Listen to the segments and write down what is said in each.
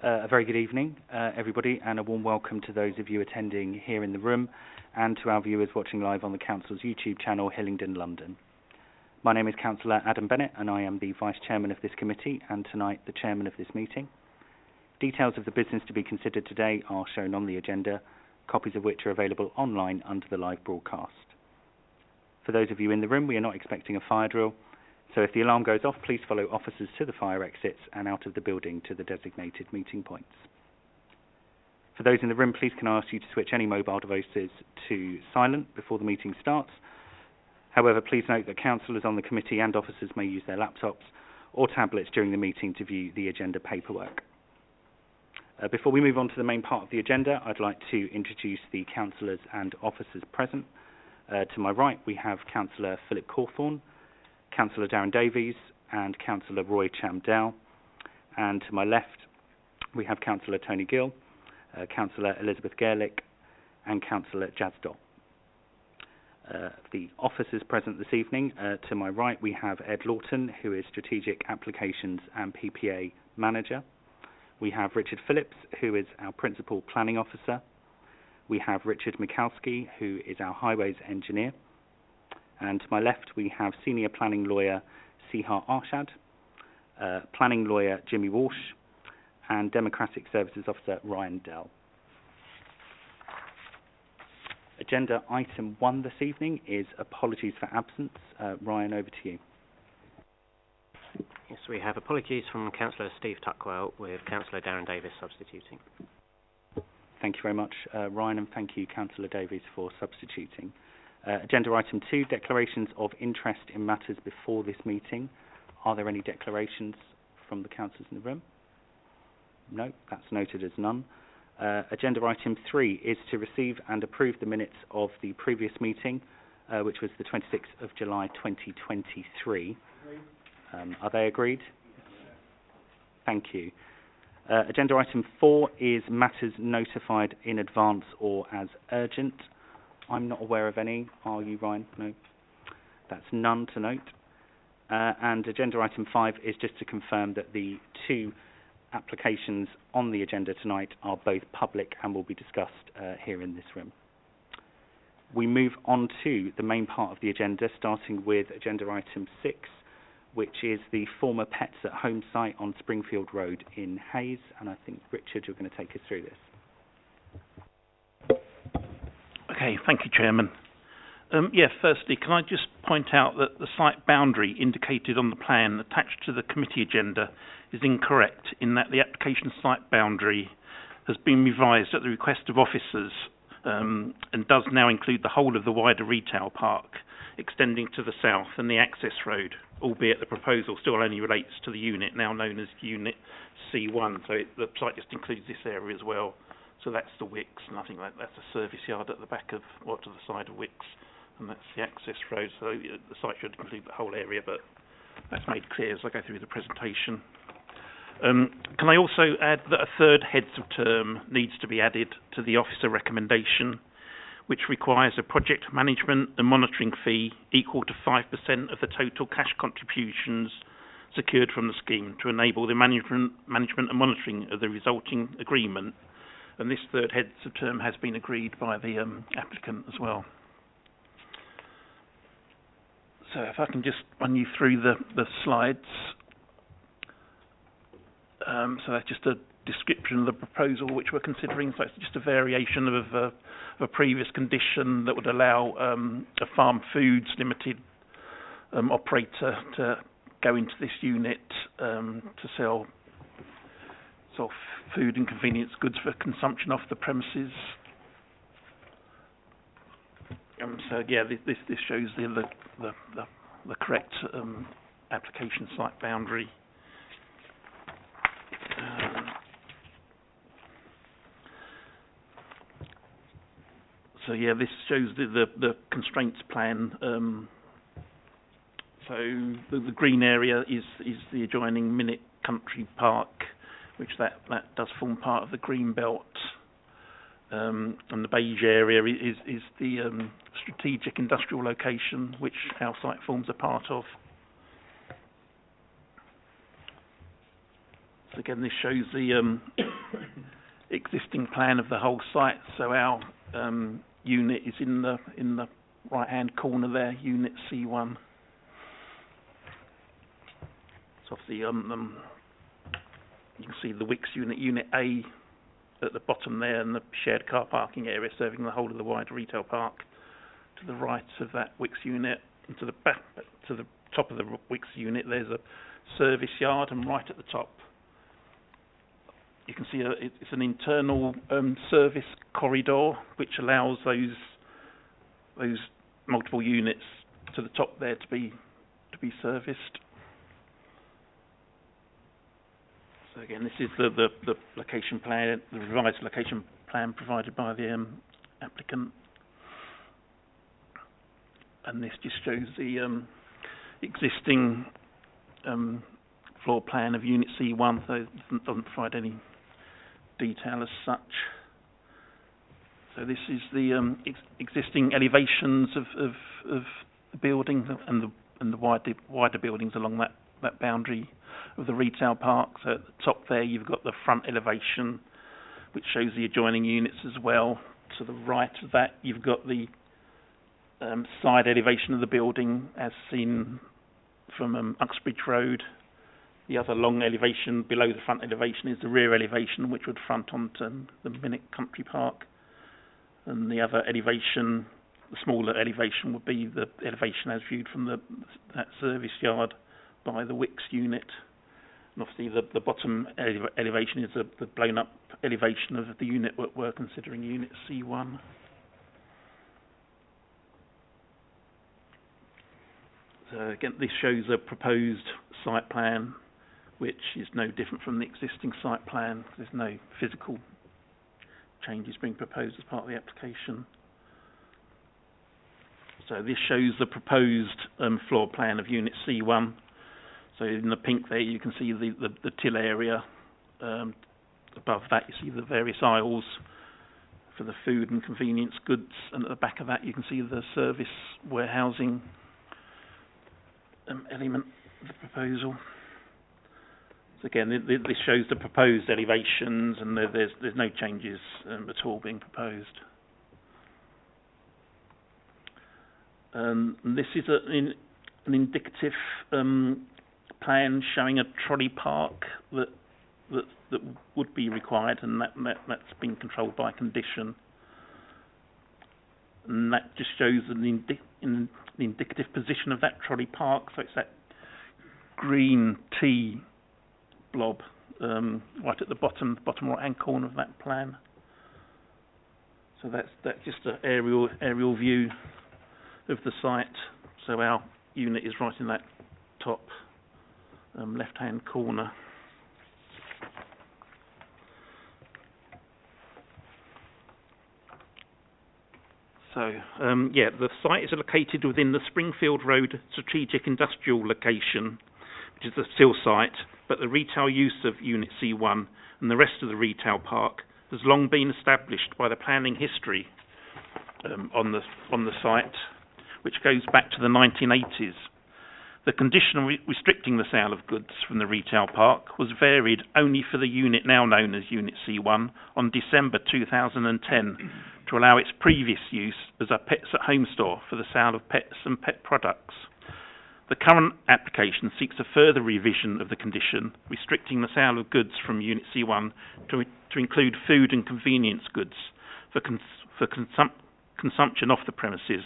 A very good evening, everybody, and a warm welcome to those of you attending here in the room and to our viewers watching live on the Council's YouTube channel, Hillingdon, London. My name is Councillor Adam Bennett, and I am the Vice Chairman of this committee and tonight the Chairman of this meeting. Details of the business to be considered today are shown on the agenda, copies of which are available online under the live broadcast. For those of you in the room, we are not expecting a fire drill, so if the alarm goes off, please follow officers to the fire exits and out of the building to the designated meeting points. For those in the room, please can I ask you to switch any mobile devices to silent before the meeting starts. However, please note that councillors on the committee and officers may use their laptops or tablets during the meeting to view the agenda paperwork. Before we move on to the main part of the agenda, I'd like to introduce the councillors and officers present. To my right, we have Councillor Philip Cawthorne, Councillor Darren Davies and Councillor Roy Chamdow, and to my left we have Councillor Tony Gill, Councillor Elizabeth Gaelick and Councillor Jazz Doll. The officers present this evening, to my right we have Ed Lawton, who is Strategic Applications and PPA Manager. We have Richard Phillips, who is our Principal Planning Officer. We have Richard Mikowski, who is our Highways Engineer. And to my left, we have Senior Planning Lawyer Sihar Arshad, Planning Lawyer Jimmy Walsh, and Democratic Services Officer Ryan Dell. Agenda item 1 this evening is apologies for absence. Ryan, over to you. Yes, we have apologies from Councillor Steve Tuckwell with Councillor Darren Davies substituting. Thank you very much, Ryan, and thank you, Councillor Davies, for substituting. Agenda item 2, declarations of interest in matters before this meeting. Are there any declarations from the councillors in the room? No, that's noted as none. Agenda item 3 is to receive and approve the minutes of the previous meeting, which was the 26th of July 2023. Are they agreed? Thank you. Agenda item 4 is matters notified in advance or as urgent. I'm not aware of any. Are you, Ryan? No. That's none to note. And agenda item 5 is just to confirm that the 2 applications on the agenda tonight are both public and will be discussed here in this room. We move on to the main part of the agenda, starting with agenda item 6, which is the former Pets at Home site on Springfield Road in Hayes. And I think, Richard, you're going to take us through this. Okay, thank you, Chairman. Firstly, can I just point out that the site boundary indicated on the plan attached to the committee agenda is incorrect in that the application site boundary has been revised at the request of officers and does now include the whole of the wider retail park extending to the south and the access road, albeit the proposal still only relates to the unit now known as Unit C1, so the site just includes this area as well. So that's the Wicks, and I think that's a service yard at the back of, or to the side of Wicks, and that's the access road. So the site should include the whole area, but that's made clear as I go through the presentation. Can I also add that a third heads of term needs to be added to the officer recommendation, which requires a project management and monitoring fee equal to 5% of the total cash contributions secured from the scheme to enable the management and monitoring of the resulting agreement. And this third heads of term has been agreed by the applicant as well. So if I can just run you through the slides. So that's just a description of the proposal which we're considering. So it's just a variation of a previous condition that would allow a Farm Foods Limited operator to go into this unit to sell food and convenience goods for consumption off the premises. So yeah, this shows the correct application site boundary. So yeah, this shows the constraints plan. So the green area is the adjoining Minute Country Park, which that does form part of the green belt, and the beige area is the strategic industrial location, which our site forms a part of. So again, this shows the existing plan of the whole site. So our unit is in the right-hand corner there, Unit C1. So obviously, you can see the Wicks unit, Unit A, at the bottom there, and the shared car parking area serving the whole of the wider retail park. To the right of that Wicks unit, and to the back, to the top of the Wicks unit, there's a service yard, and right at the top, you can see it's an internal service corridor which allows those multiple units to the top there to be serviced. So again, this is the location plan, the revised location plan provided by the applicant, and this just shows the existing floor plan of Unit C1, so it doesn't provide any detail as such. So this is the existing elevations of the building and the wider buildings along that boundary of the retail park. So at the top there you've got the front elevation, which shows the adjoining units as well. To the right of that you've got the side elevation of the building as seen from Uxbridge Road. The other long elevation below the front elevation is the rear elevation, which would front onto the Minnock Country Park. And the other elevation, the smaller elevation, would be the elevation as viewed from that service yard by the Wicks unit. And obviously the bottom elevation is the blown up elevation of the unit we're considering, Unit C1. So again, this shows a proposed site plan, which is no different from the existing site plan. There's no physical changes being proposed as part of the application. So this shows the proposed floor plan of Unit C1. So in the pink there you can see the till area. Above that you see the various aisles for the food and convenience goods, and at the back of that you can see the service warehousing element of the proposal. So again, this shows the proposed elevations, and there's no changes at all being proposed. And this is an indicative plan showing a trolley park that would be required, and that's been controlled by condition. And that just shows the indicative position of that trolley park. So it's that green T blob right at the bottom right-hand corner of that plan. So that's just an aerial view of the site. So our unit is right in that top left-hand corner. So, the site is located within the Springfield Road Strategic Industrial Location, which is the SIL site, but the retail use of Unit C1 and the rest of the retail park has long been established by the planning history on the site, which goes back to the 1980s. The condition restricting the sale of goods from the retail park was varied only for the unit now known as Unit C1 on December 2010 to allow its previous use as a Pets at Home store for the sale of pets and pet products. The current application seeks a further revision of the condition restricting the sale of goods from Unit C1 to include food and convenience goods for consumption off the premises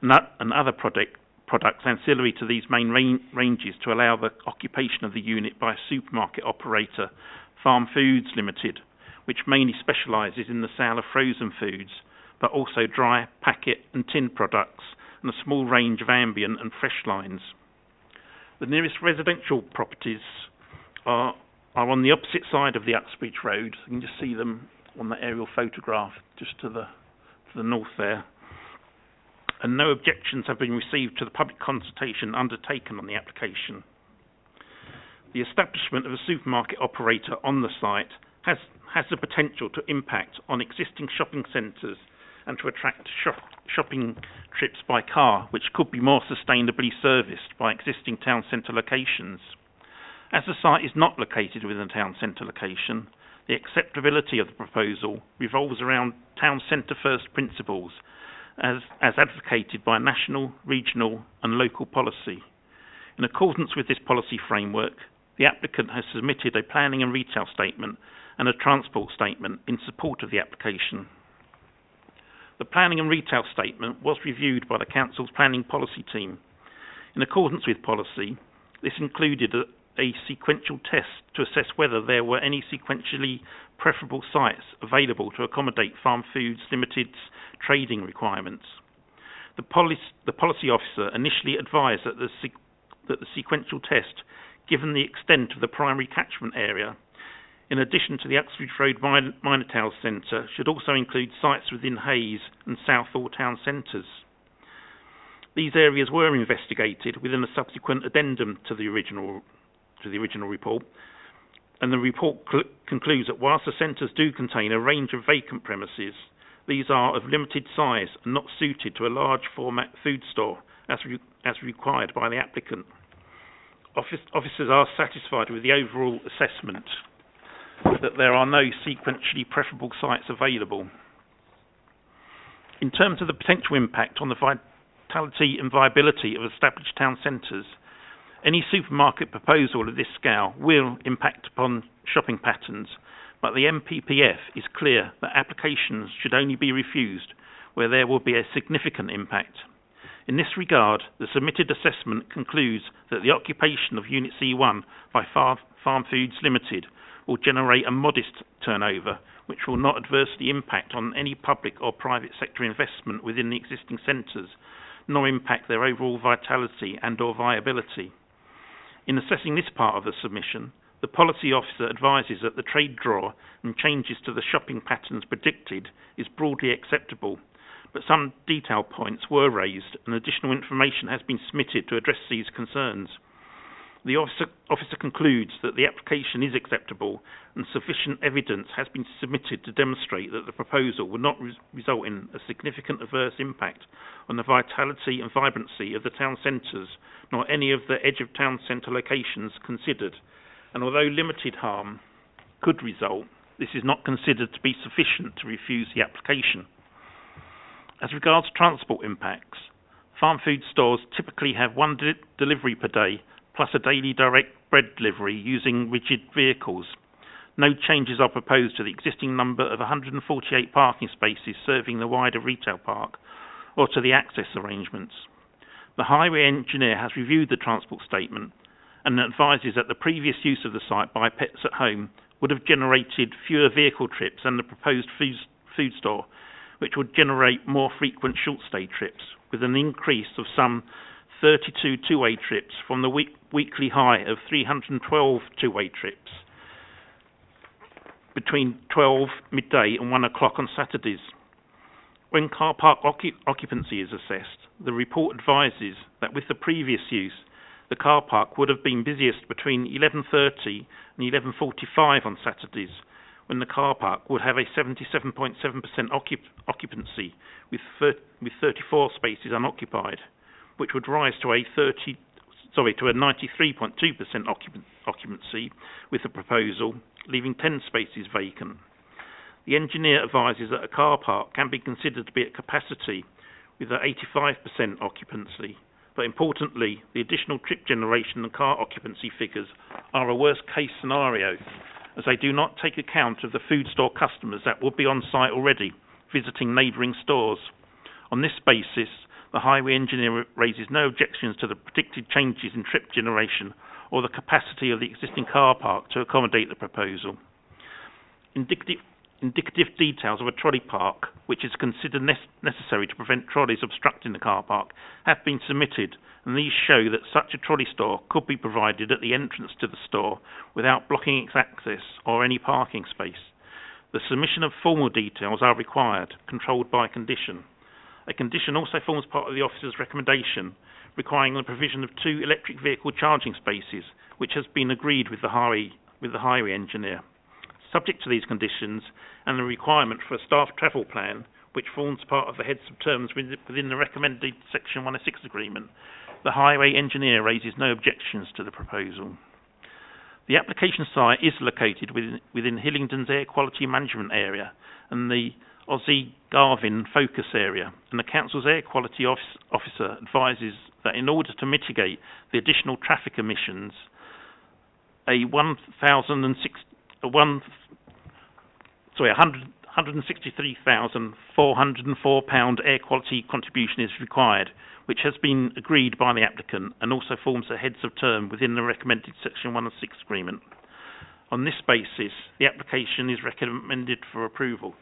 and other products ancillary to these main ranges to allow the occupation of the unit by a supermarket operator, Farm Foods Limited, which mainly specialises in the sale of frozen foods, but also dry, packet and tin products, and a small range of ambient and fresh lines. The nearest residential properties are on the opposite side of the Uxbridge Road. You can just see them on the aerial photograph just to the north there. And no objections have been received to the public consultation undertaken on the application. The establishment of a supermarket operator on the site has the potential to impact on existing shopping centres and to attract shopping trips by car, which could be more sustainably serviced by existing town centre locations. As the site is not located within a town centre location, the acceptability of the proposal revolves around town centre first principles as advocated by national, regional and local policy. In accordance with this policy framework, the applicant has submitted a planning and retail statement and a transport statement in support of the application. The planning and retail statement was reviewed by the Council's planning policy team. In accordance with policy, this included a sequential test to assess whether there were any sequentially preferable sites available to accommodate Farm Foods Limited's trading requirements. The policy officer initially advised that the sequential test, given the extent of the primary catchment area, in addition to the Uxbridge Road Minor Town Centre, should also include sites within Hayes and Southall town centres. These areas were investigated within a subsequent addendum to the original report, and the report concludes that whilst the centres do contain a range of vacant premises, these are of limited size and not suited to a large format food store as required by the applicant. Officers are satisfied with the overall assessment that there are no sequentially preferable sites available. In terms of the potential impact on the vitality and viability of established town centres, any supermarket proposal of this scale will impact upon shopping patterns, but the MPPF is clear that applications should only be refused where there will be a significant impact. In this regard, the submitted assessment concludes that the occupation of Unit C1 by Farm Foods Limited will generate a modest turnover, which will not adversely impact on any public or private sector investment within the existing centres, nor impact their overall vitality and or viability. In assessing this part of the submission, the policy officer advises that the trade draw and changes to the shopping patterns predicted is broadly acceptable, but some detail points were raised and additional information has been submitted to address these concerns. The officer concludes that the application is acceptable and sufficient evidence has been submitted to demonstrate that the proposal will not result in a significant adverse impact on the vitality and vibrancy of the town centres, nor any of the edge of town centre locations considered. And although limited harm could result, this is not considered to be sufficient to refuse the application. As regards transport impacts, farm food stores typically have one delivery per day plus a daily direct bread delivery using rigid vehicles. No changes are proposed to the existing number of 148 parking spaces serving the wider retail park or to the access arrangements. The highway engineer has reviewed the transport statement and advises that the previous use of the site by Pets at Home would have generated fewer vehicle trips than the proposed food store, which would generate more frequent short-stay trips, with an increase of some 32 two-way trips from the weekly high of 312 two-way trips between 12 midday and 1 o'clock on Saturdays. When car park occupancy is assessed, the report advises that with the previous use, the car park would have been busiest between 11:30 and 11:45 on Saturdays, when the car park would have a 77.7% occupancy with 34 spaces unoccupied, which would rise to a 93.2% occupancy with the proposal, leaving 10 spaces vacant. The engineer advises that a car park can be considered to be at capacity with an 85% occupancy, but importantly, the additional trip generation and car occupancy figures are a worst case scenario, as they do not take account of the food store customers that will be on site already, visiting neighbouring stores. On this basis, the highway engineer raises no objections to the predicted changes in trip generation or the capacity of the existing car park to accommodate the proposal. Indicative details of a trolley park, which is considered necessary to prevent trolleys obstructing the car park, have been submitted, and these show that such a trolley store could be provided at the entrance to the store without blocking its access or any parking space. The submission of formal details are required, controlled by condition. A condition also forms part of the officer's recommendation, requiring the provision of 2 electric vehicle charging spaces, which has been agreed with the highway engineer. Subject to these conditions and the requirement for a staff travel plan, which forms part of the heads of terms within the recommended Section 106 agreement, the highway engineer raises no objections to the proposal. The application site is located within Hillingdon's air quality management area and the Aussie Garvin focus area, and the council's air quality officer advises that in order to mitigate the additional traffic emissions, a £163,404 air quality contribution is required, which has been agreed by the applicant and also forms the heads of term within the recommended Section 1 and 6 agreement. On this basis, the application is recommended for approval.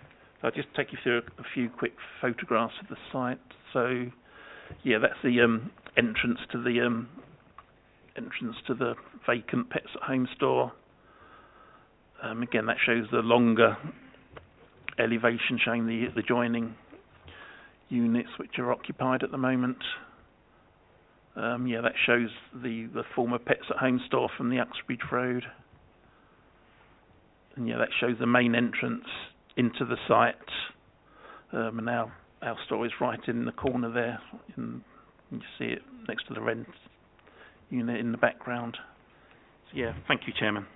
I'll just take you through a few quick photographs of the site. So, yeah, that's the entrance to the vacant Pets at Home store. Again, that shows the longer elevation showing the adjoining units which are occupied at the moment. Yeah, that shows the former Pets at Home store from the Uxbridge Road. And yeah, that shows the main entrance into the site. And our store is right in the corner there. And you see it next to the rent unit in the background. So yeah, thank you, Chairman.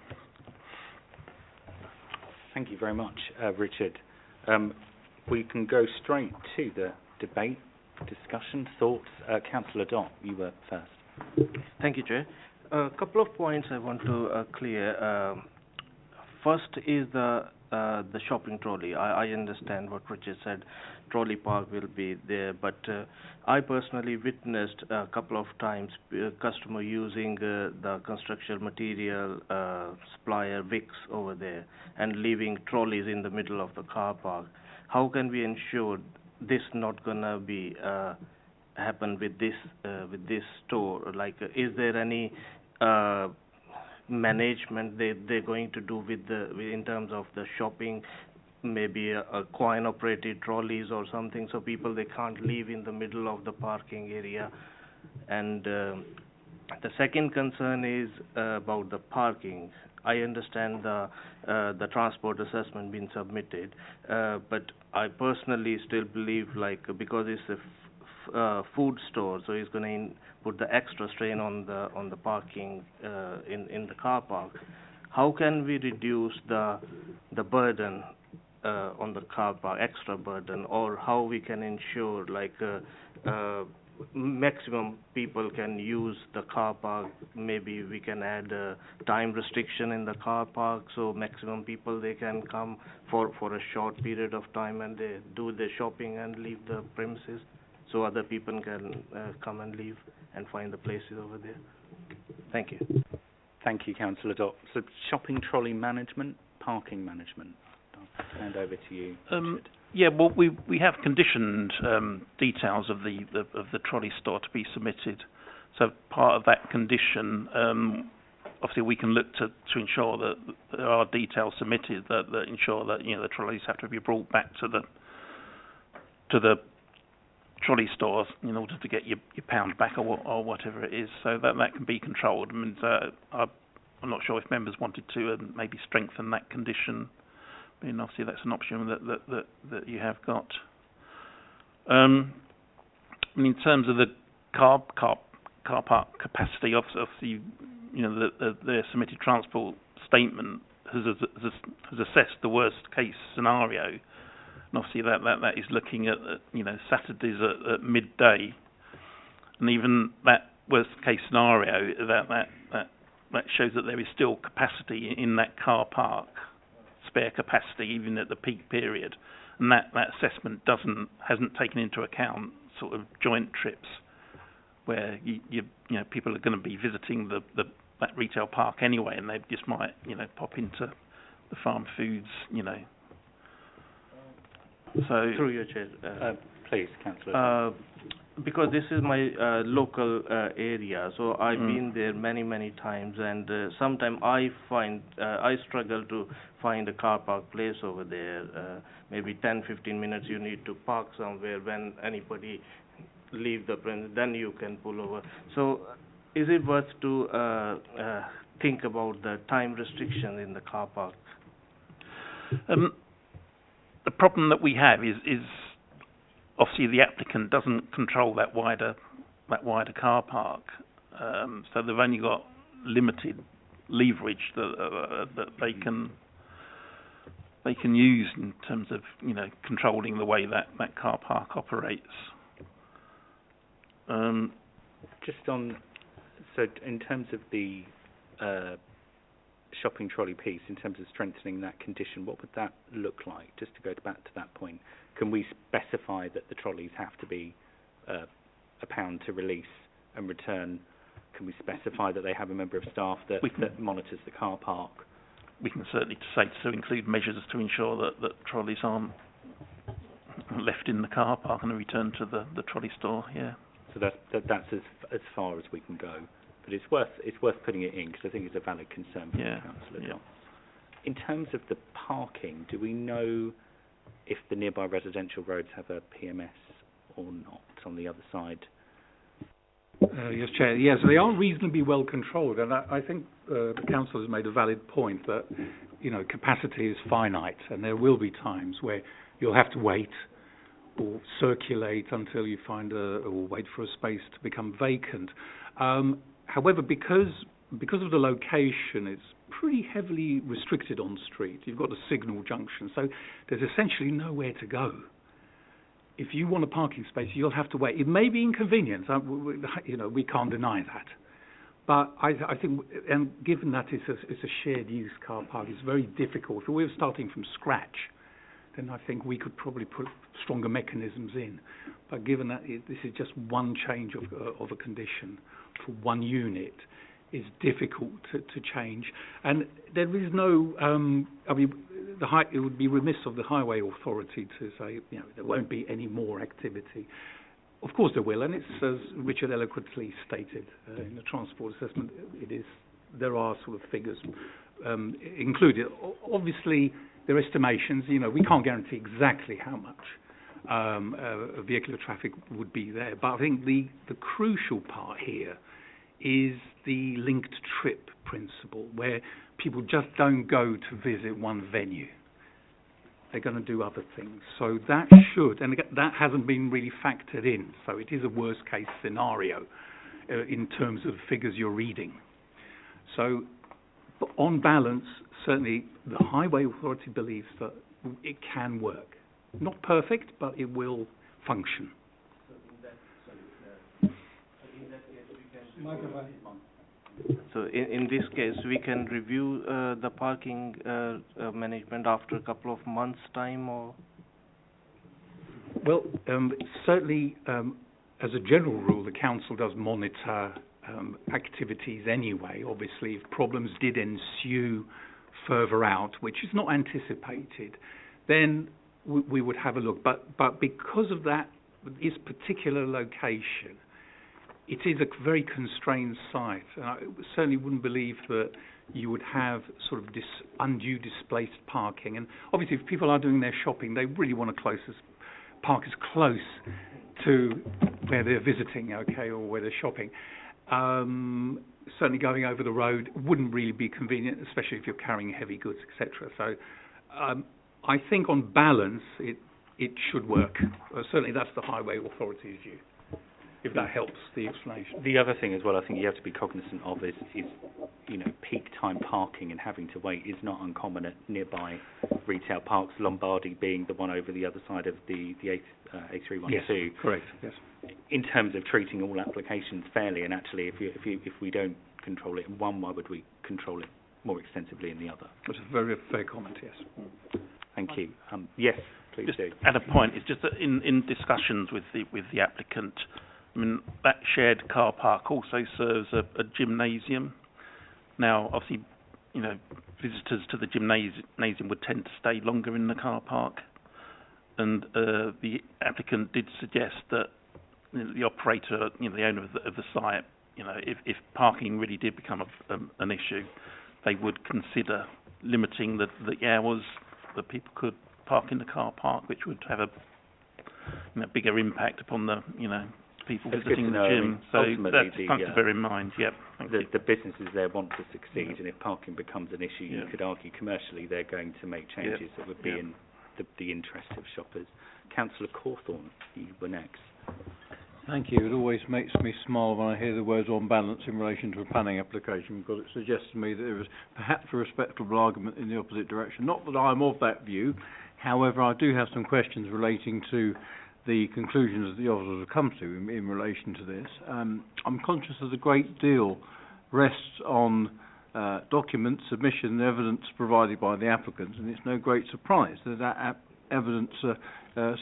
Thank you very much, Richard. We can go straight to the debate, discussion, thoughts. Councillor Dott, you were first. Thank you, Chair. A couple of points I want to clear. First is the shopping trolley. I understand what Richard said. Trolley park will be there, but I personally witnessed a couple of times customer using the construction material supplier Wicks over there and leaving trolleys in the middle of the car park. How can we ensure this not gonna be happen with this store? Like, is there any management they're going to do with in terms of the shopping, maybe a coin operated trolleys or something, so people they can't leave in the middle of the parking area? And the second concern is about the parking. I understand the transport assessment being submitted, but I personally still believe, like, because it's a food store, so it's going to put the extra strain on the parking in the car park. How can we reduce the burden on the car park, extra burden, or how we can ensure like maximum people can use the car park? Maybe we can add a time restriction in the car park, so maximum people they can come for a short period of time and they do their shopping and leave the premises, so other people can come and leave and find the places over there. Thank you. Thank you, Councillor Dott. So, shopping trolley management, parking management. I'll hand over to you, Richard. Yeah, well, we have conditioned details of the trolley store to be submitted. So part of that condition, obviously, we can look to ensure that there are details submitted that ensure that the trolleys have to be brought back to the trolley stores in order to get your pound back or whatever it is. So that can be controlled. I mean, I'm not sure if members wanted to maybe strengthen that condition. I mean, obviously that's an option that you have got. I mean, in terms of the car park capacity, obviously, the submitted transport statement has assessed the worst case scenario, and obviously that is looking at Saturdays at midday, and even that worst case scenario that shows that there is still capacity in that car park. Spare capacity even at the peak period, and that assessment hasn't taken into account sort of joint trips where people are going to be visiting that retail park anyway, and they just might pop into the farm foods So through your chair, please, Councillor. Because this is my local area, so I've been there many times, and sometimes I struggle to find a car park place over there. Maybe 10-15 minutes you need to park somewhere. When anybody leave the premise, then you can pull over. So is it worth to think about the time restriction in the car park? The problem that we have is obviously the applicant doesn't control that wider car park, so they've only got limited leverage that they can use in terms of controlling the way that car park operates. Just on, so in terms of the shopping trolley piece, in terms of strengthening that condition, what would that look like? Just to go back to that point, can we specify that the trolleys have to be £1 to release and return? Can we specify that they have a member of staff that monitors the car park? We can certainly say to include measures to ensure that trolleys aren't left in the car park and returned to the trolley store. Yeah. So that's as far as we can go. But it's worth putting it in because I think it's a valid concern from the council as well. In terms of the parking, do we know if the nearby residential roads have a PMS or not on the other side? Yes, Chair. Yes, they are reasonably well controlled, and I think the council has made a valid point that capacity is finite, and there will be times where you'll have to wait or circulate until you find or wait for a space to become vacant. However, because of the location, it's pretty heavily restricted on street. You've got a signal junction, so there's essentially nowhere to go. If you want a parking space, you'll have to wait. It may be inconvenient, we can't deny that. But I think, and given that it's a shared use car park, it's very difficult. If we were starting from scratch, then I think we could probably put stronger mechanisms in. But given that this is just one change of a condition for one unit, it's difficult to change. And there is no, it would be remiss of the highway authority to say, there won't be any more activity. Of course there will, and it's, as Richard eloquently stated in the transport assessment, there are sort of figures included. Obviously, there are estimations. We can't guarantee exactly how much vehicular traffic would be there, but I think the crucial part here is the linked trip principle, where people just don't go to visit one venue. They're going to do other things. So that should, and that hasn't been really factored in, so it is a worst case scenario in terms of figures you're reading. So on balance, certainly the highway authority believes that it can work. Not perfect, but it will function. So in this case, we can review the parking management after a couple of months' time, or? Well, certainly, as a general rule, the council does monitor activities anyway. Obviously, if problems did ensue further out, which is not anticipated, then we would have a look. But because of this particular location, it is a very constrained site. And I certainly wouldn't believe that you would have sort of undue displaced parking. And obviously, if people are doing their shopping, they really want to park as close to where they're visiting, or where they're shopping. Certainly going over the road wouldn't really be convenient, especially if you're carrying heavy goods, etc. So I think on balance, it should work. Certainly that's the highway authority's view, if that helps the explanation. The other thing as well, I think you have to be cognizant of is peak time parking and having to wait is not uncommon at nearby retail parks. Lombardy being the one over the other side of the A312. Yes, correct. Yes. In terms of treating all applications fairly, and actually, if we don't control it in one, why would we control it more extensively in the other? That's a very fair comment. Yes. Thank you. Yes, please just do. At a point, it's just that in discussions with the applicant, I mean, that shared car park also serves a gymnasium. Now, obviously, visitors to the gymnasium would tend to stay longer in the car park, and the applicant did suggest that the operator, the owner of the site, if parking really did become an issue, they would consider limiting the hours that people could park in the car park, which would have a bigger impact upon the people visiting the gym. So that's something to bear in mind. Yep. The businesses there want to succeed, and if parking becomes an issue, you could argue commercially they're going to make changes that would be in the interest of shoppers. Councillor Cawthorne, you were next. Thank you. It always makes me smile when I hear the words "on balance" in relation to a planning application, because it suggests to me that there is perhaps a respectable argument in the opposite direction. Not that I'm of that view. However, I do have some questions relating to the conclusions that the officers have come to in relation to this. I'm conscious that a great deal rests on document submission and evidence provided by the applicants, and it's no great surprise that that evidence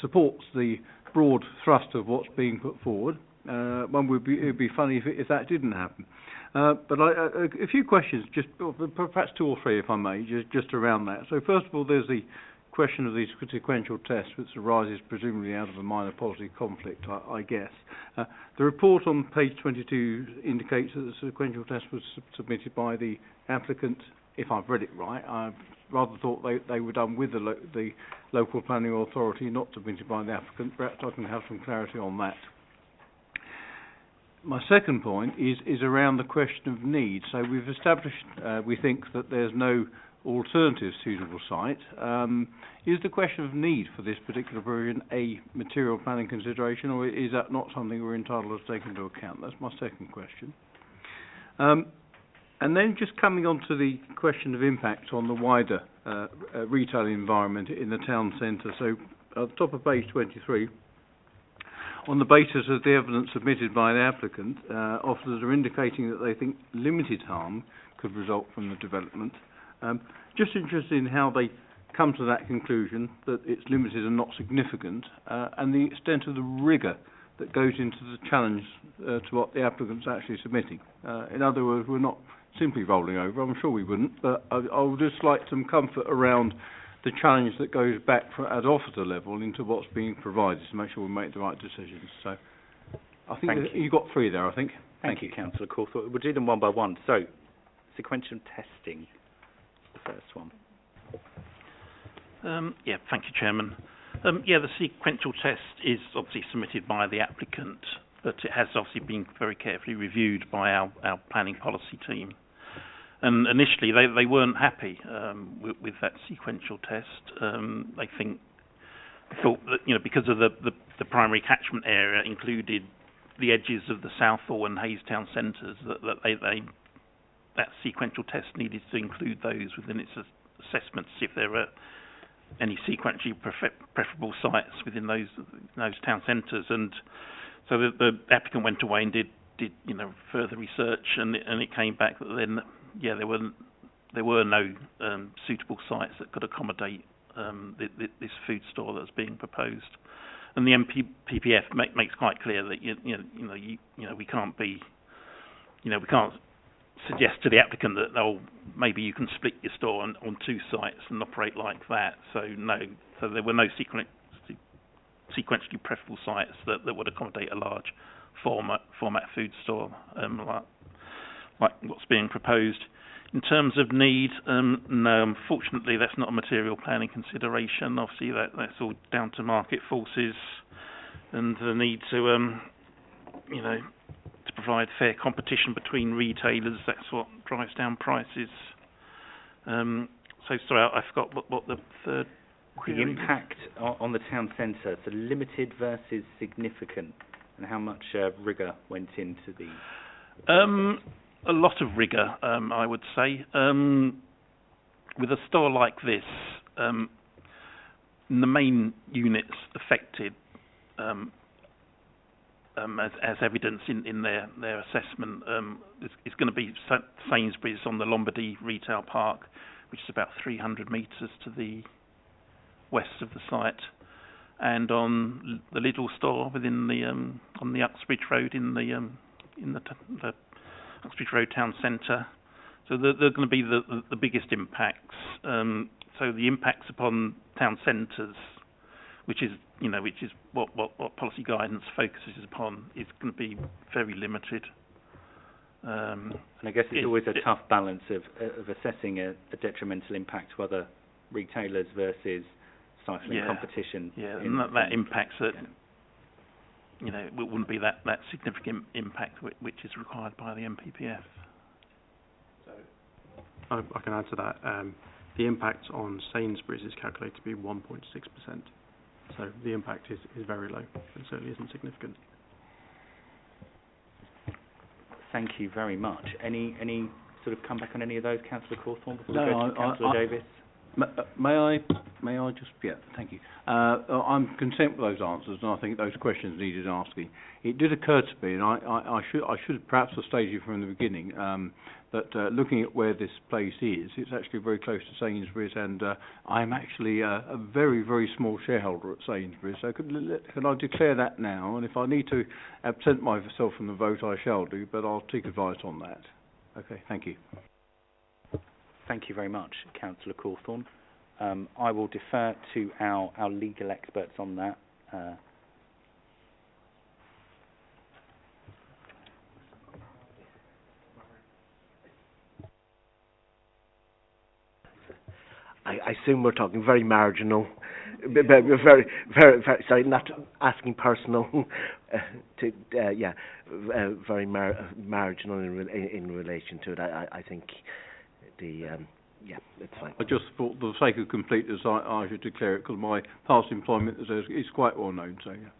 supports the broad thrust of what's being put forward. It would be funny if that didn't happen. But a few questions, just perhaps two or three, if I may, just around that. So first of all, there's the question of the sequential test, which arises presumably out of a minor policy conflict, I guess. The report on page 22 indicates that the sequential test was submitted by the applicant. If I've read it right, I've rather thought they were done with the local planning authority, not submitted by the applicant. Perhaps I can have some clarity on that. My second point is around the question of need. So we've established, we think, that there's no alternative suitable site. Is the question of need for this particular provision a material planning consideration, or is that not something we're entitled to take into account? That's my second question. And then just coming on to the question of impact on the wider retail environment in the town centre. So at the top of page 23, on the basis of the evidence submitted by the applicant, officers are indicating that they think limited harm could result from the development. Just interested in how they come to that conclusion, that it's limited and not significant, and the extent of the rigour that goes into the challenge to what the applicant's actually submitting. In other words, we're not simply rolling over, I'm sure we wouldn't, but I would just like some comfort around the challenge that goes back at officer level into what's being provided to make sure we make the right decisions. So I think you've got three there, I think. Thank you, Councillor Cawthorne. We'll do them one by one. So, sequential testing, the first one. Yeah, thank you, Chairman. The sequential test is obviously submitted by the applicant, but it has obviously been very carefully reviewed by our planning policy team. And initially, they weren't happy with that sequential test. They thought that because of the primary catchment area included the edges of the Southall and Hayes town centres, that sequential test needed to include those within its assessment to see if there were any sequentially preferable sites within those town centres. And so the applicant went away and did further research, and it came back that then there were no suitable sites that could accommodate this food store that's being proposed. And the MPPF makes quite clear that we can't suggest to the applicant that maybe you can split your store on two sites and operate like that. So there were no sequentially preferable sites that would accommodate a large format food store like what's being proposed. In terms of need, no, unfortunately that's not a material planning consideration. Obviously that's all down to market forces and the need to provide fair competition between retailers. That's what drives down prices. So sorry, I forgot what the third query. The impact on the town centre, so limited versus significant, and how much rigour went into the... A lot of rigour, I would say. With a store like this, the main units affected, as evidence in their assessment, is going to be Sainsbury's on the Lombardy Retail Park, which is about 300 metres to the west of the site, and on the Lidl store within the on the Uxbridge Road in the Uxbridge Road town centre. So they're going to be the biggest impacts. So the impacts upon town centres, which is what policy guidance focuses upon, is going to be very limited. And I guess it's always a tough balance of assessing a detrimental impact to other retailers versus stifling competition. Yeah, and that impacts that. It wouldn't be that significant impact which is required by the MPPF. So I can answer that. The impact on Sainsbury's is calculated to be 1.6%. So the impact is very low. It certainly isn't significant. Thank you very much. Any sort of comeback on any of those, Councillor Cawthorne, before we No, go to Councillor Davis? May I just, thank you. I'm content with those answers, and I think those questions needed asking. It did occur to me, and I should perhaps have stated from the beginning, that looking at where this place is, it's actually very close to Sainsbury's, and I'm actually a very, very small shareholder at Sainsbury's, so can I declare that now? And if I need to absent myself from the vote, I shall do, but I'll take advice on that. Okay, thank you. Thank you very much, Councillor Cawthorne. I will defer to our legal experts on that. I assume we're talking very marginal, very, sorry, not asking personal, very marginal in relation to it. I think it's fine. I just thought, for the sake of completeness, I should declare it, because my past employment is quite well known, so yeah.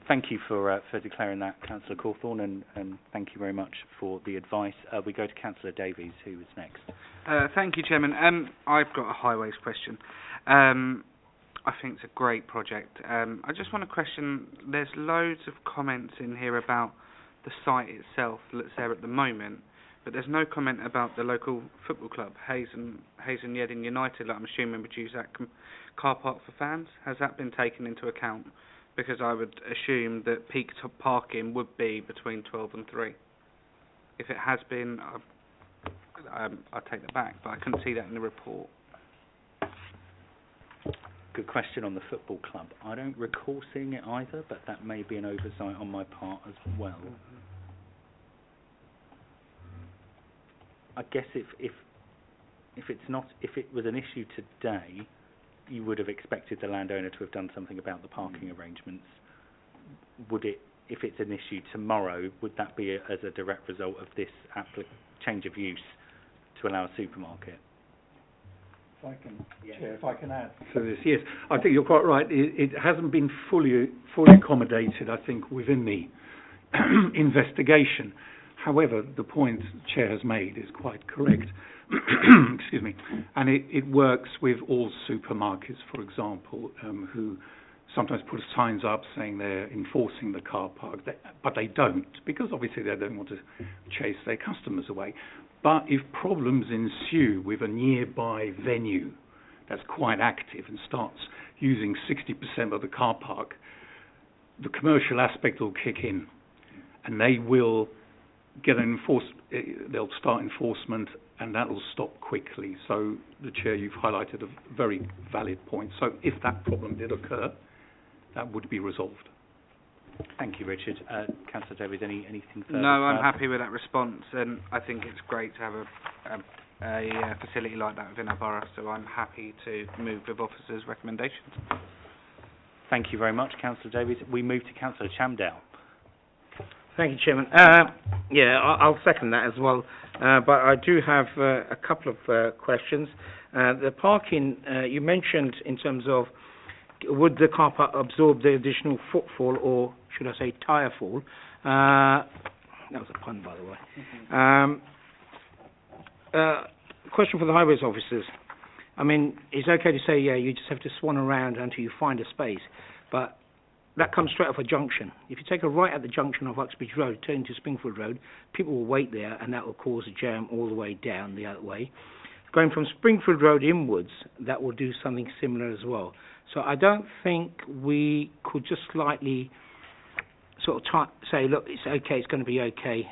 Thank you for declaring that, Councillor Cawthorne, and thank you very much for the advice. We go to Councillor Davies, who is next. Thank you, Chairman. I've got a highways question. I think it's a great project. I just want to question, there's loads of comments in here about the site itself that's there at the moment, but there's no comment about the local football club, Hayes and Yeading United, like I'm assuming would use that car park for fans. Has that been taken into account? Because I would assume that peak parking would be between 12 and 3. If it has been, I'll take that back, but I couldn't see that in the report. Good question on the football club. I don't recall seeing it either, but that may be an oversight on my part as well. I guess if it was an issue today, you would have expected the landowner to have done something about the parking arrangements. Would it, if it's an issue tomorrow, would that be as a direct result of this change of use to allow a supermarket? Chair, if I can add to this, yes, I think you're quite right. It hasn't been fully accommodated, I think, within the investigation. However, the point the Chair has made is quite correct. Excuse me. And it works with all supermarkets, for example, who sometimes put signs up saying they're enforcing the car park, but they don't, because obviously they don't want to chase their customers away. But if problems ensue with a nearby venue that's quite active and starts using 60% of the car park, the commercial aspect will kick in, and they will get they'll start enforcement, and that will stop quickly. So, the Chair, you've highlighted a very valid point. So, if that problem did occur, that would be resolved. Thank you, Richard. Councillor Davies, anything further? No, I'm happy with that response, and I think it's great to have a facility like that within our borough, so I'm happy to move with officers' recommendations. Thank you very much, Councillor Davies. We move to Councillor Chamdale. Thank you, Chairman. I'll second that as well, but I do have a couple of questions. The parking, you mentioned in terms of would the car park absorb the additional footfall, or should I say tyre fall? That was a pun, by the way. Question for the highways officers. I mean, it's okay to say, yeah, you just have to swan around until you find a space, but that comes straight off a junction. If you take a right at the junction of Uxbridge Road, turn to Springfield Road, people will wait there, and that will cause a jam all the way down the other way. Going from Springfield Road inwards, that will do something similar as well. So I don't think we could just slightly sort of say, look, it's okay, it's going to be okay,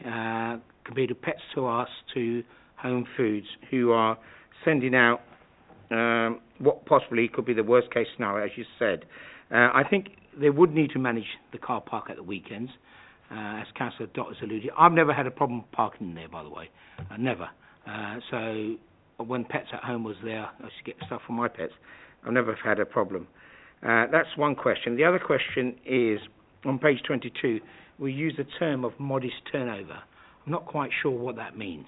compared to Pets to Us, to Home Foods, who are sending out what possibly could be the worst case scenario, as you said. I think they would need to manage the car park at the weekends, as Councillor Dott has alluded. I've never had a problem parking there, by the way, never. So when Pets at Home was there, I used to get stuff for my pets. I've never had a problem. That's one question. The other question is, on page 22, we use the term of modest turnover. I'm not quite sure what that means,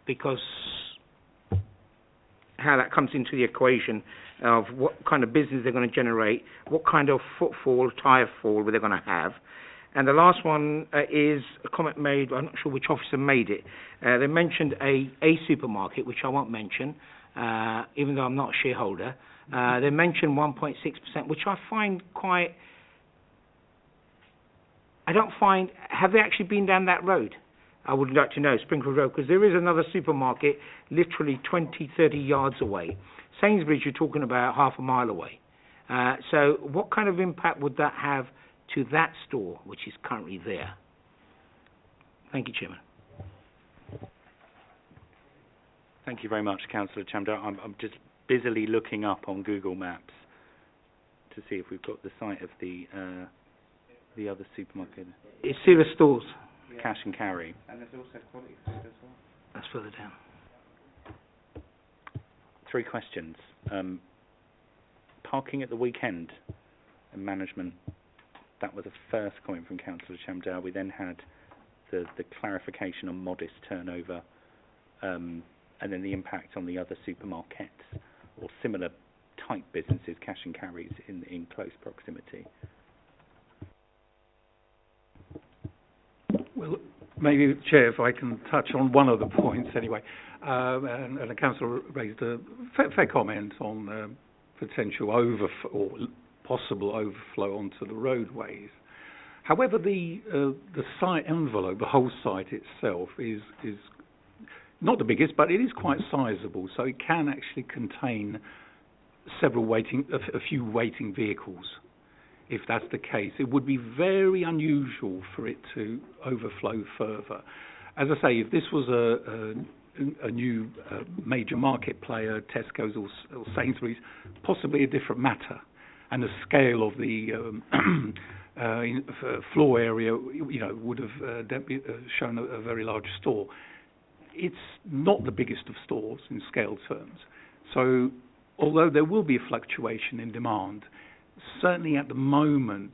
because how that comes into the equation of what kind of business they're going to generate, what kind of footfall, tyre fall they're going to have. And the last one is a comment made, I'm not sure which officer made it. They mentioned a supermarket, which I won't mention, even though I'm not a shareholder. They mentioned 1.6%, which I find quite... have they actually been down that road? I would like to know, Springfield Road, because there is another supermarket literally 20, 30 yards away. Sainsbury's, you're talking about half a mile away. So what kind of impact would that have to that store, which is currently there? Thank you, Chairman. Thank you very much, Councillor Chamdar. I'm just busily looking up on Google Maps to see if we've got the site of the other supermarket. It's Serious Stores. Cash and Carry. And there's also Quality Food as well. That's further down. 3 questions. Parking at the weekend and management. That was a first comment from Councillor Chamdar. We then had the clarification on modest turnover, and then the impact on the other supermarkets or similar type businesses, cash and carries, in close proximity. Well, maybe, Chair, if I can touch on one of the points anyway. And the Councillor raised a fair comment on potential or possible overflow onto the roadways. However, the site envelope, the whole site itself, is not the biggest, but it is quite sizable, so it can actually contain a few waiting vehicles. If that's the case, it would be very unusual for it to overflow further. As I say, if this was a new major market player, Tesco's or Sainsbury's, possibly a different matter, and the scale of the floor area, would have shown a very large store. It's not the biggest of stores in scale terms. So, although there will be a fluctuation in demand, certainly at the moment,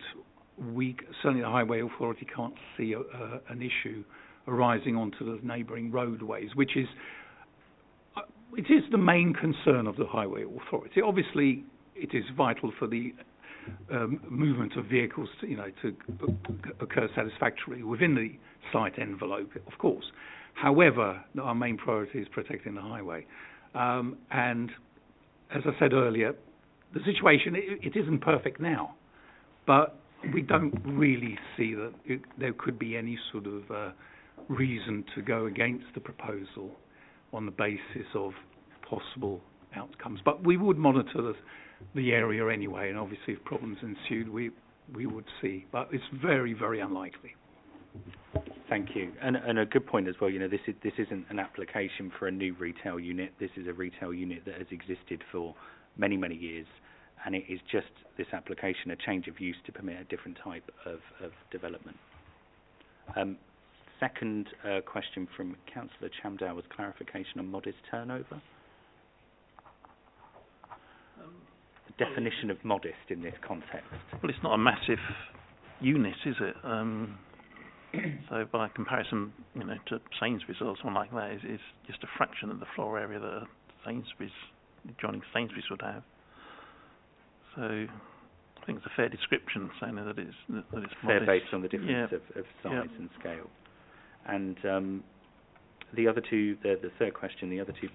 certainly the Highway Authority can't see an issue arising onto the neighbouring roadways, which is it is the main concern of the Highway Authority. Obviously, it is vital for the movement of vehicles to occur satisfactorily within the site envelope, of course. However, our main priority is protecting the highway. And as I said earlier, the situation, it isn't perfect now, but we don't really see that there could be any sort of reason to go against the proposal on the basis of possible outcomes. But we would monitor the area anyway, and obviously if problems ensued, we would see. But it's very, very unlikely. Thank you. And a good point as well, this isn't an application for a new retail unit. This is a retail unit that has existed for many, many years, and it is just this application, a change of use to permit a different type of development. Second question from Councillor Chamdar was clarification on modest turnover. The definition of modest in this context. Well, it's not a massive unit, is it? So by comparison, to Sainsbury's or something like that, it's just a fraction of the floor area that adjoining Sainsbury's would have. So I think it's a fair description saying that it's fair modest. Based on the difference of size and scale. And the other two, the third question, the other two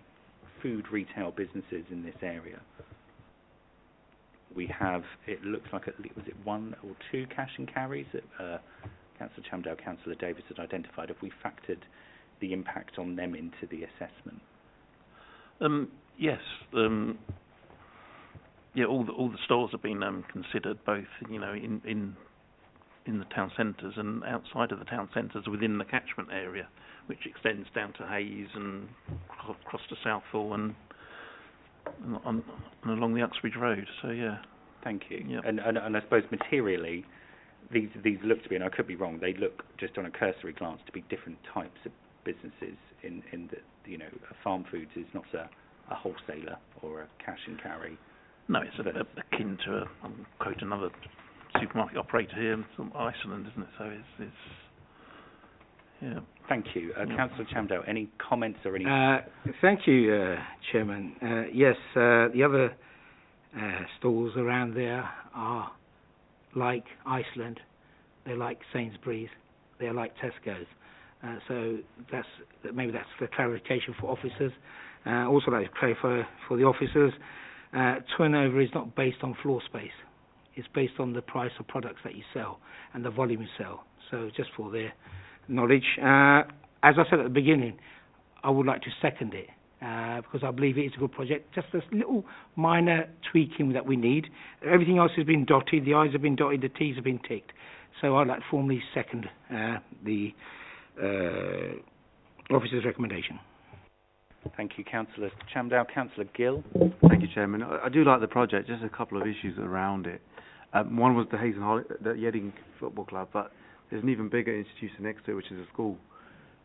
food retail businesses in this area. We have, it looks like, was it 1 or 2 cash and carries that Councillor Chamdar, Councillor Davis had identified? Have we factored the impact on them into the assessment? Yes. All the stores have been considered, both in the town centres and outside of the town centres within the catchment area, which extends down to Hayes and across to Southall and along the Uxbridge Road. So yeah. Thank you. Yep. And I suppose materially, these look to be, and I could be wrong, they look just on a cursory glance to be different types of businesses in that, a farm foods is not a wholesaler or a cash and carry. No, it's akin to I'll quote another supermarket operator here from Iceland, isn't it? So it's yeah. Thank you. Councillor Chamdar, any comments or any... Thank you, Chairman. Yes, the other stores around there are like Iceland, they're like Sainsbury's, they're like Tesco's. So maybe that's the clarification for officers. Also like to clarify for the officers, turnover is not based on floor space. It's based on the price of products that you sell and the volume you sell. So just for their knowledge. As I said at the beginning, I would like to second it because I believe it is a good project. Just this little minor tweaking that we need. Everything else has been dotted. The I's have been dotted. The T's have been ticked. So I'd like to formally second the officer's recommendation. Thank you, Councillor Chamdow. Councillor Gill. Thank you, Chairman. I do like the project, just a couple of issues around it. One was the the Yedding Football Club, but there's an even bigger institution next to it, which is a school.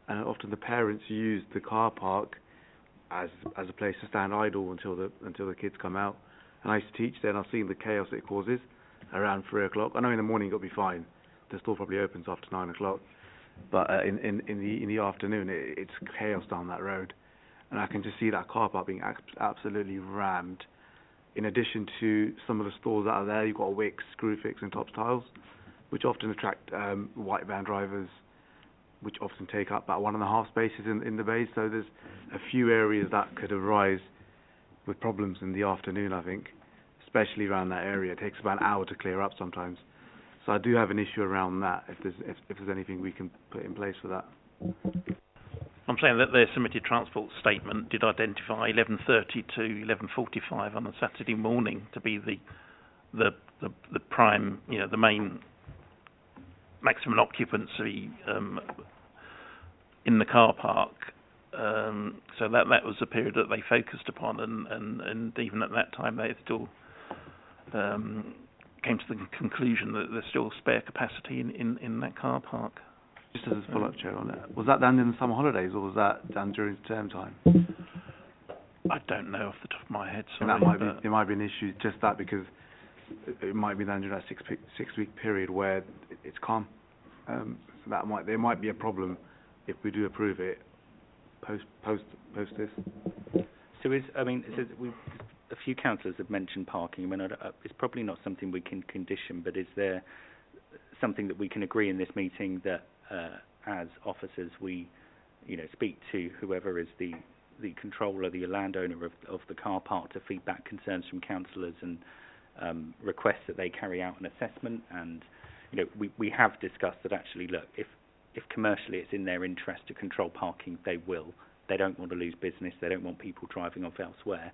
And often the parents use the car park as a place to stand idle until the kids come out. And I used to teach there, and I've seen the chaos it causes around 3 o'clock. I know in the morning it'll be fine. The store probably opens after 9 o'clock, but in the afternoon it's chaos down that road. And I can just see that car park being absolutely rammed. In addition to some of the stores that are there, you've got Wicks, Screwfix and Tops Tiles, which often attract white van drivers, which often take up about 1.5 spaces in the bays. So there's a few areas that could arise with problems in the afternoon, I think, especially around that area. It takes about an hour to clear up sometimes. So I do have an issue around that, if there's anything we can put in place for that. I'm saying that their submitted transport statement did identify 11:30 to 11:45 on a Saturday morning to be the prime, the main maximum occupancy in the car park. So that was the period that they focused upon, and even at that time they still came to the conclusion that there's still spare capacity in that car park. Just as a follow-up, Chair, on that, was that done in the summer holidays or was that done during term time? I don't know off the top of my head. Sorry, and it might be an issue, just that, because it might be done during that six-week period where it's calm. So there might be a problem if we do approve it post this. So a few councillors have mentioned parking. I mean, it's probably not something we can condition, but is there something that we can agree in this meeting that as officers we speak to whoever is the controller, the landowner of the car park, to feedback concerns from councillors and request that they carry out an assessment? And we have discussed that actually, look, if commercially it's in their interest to control parking, they will. They don't want to lose business. They don't want people driving off elsewhere.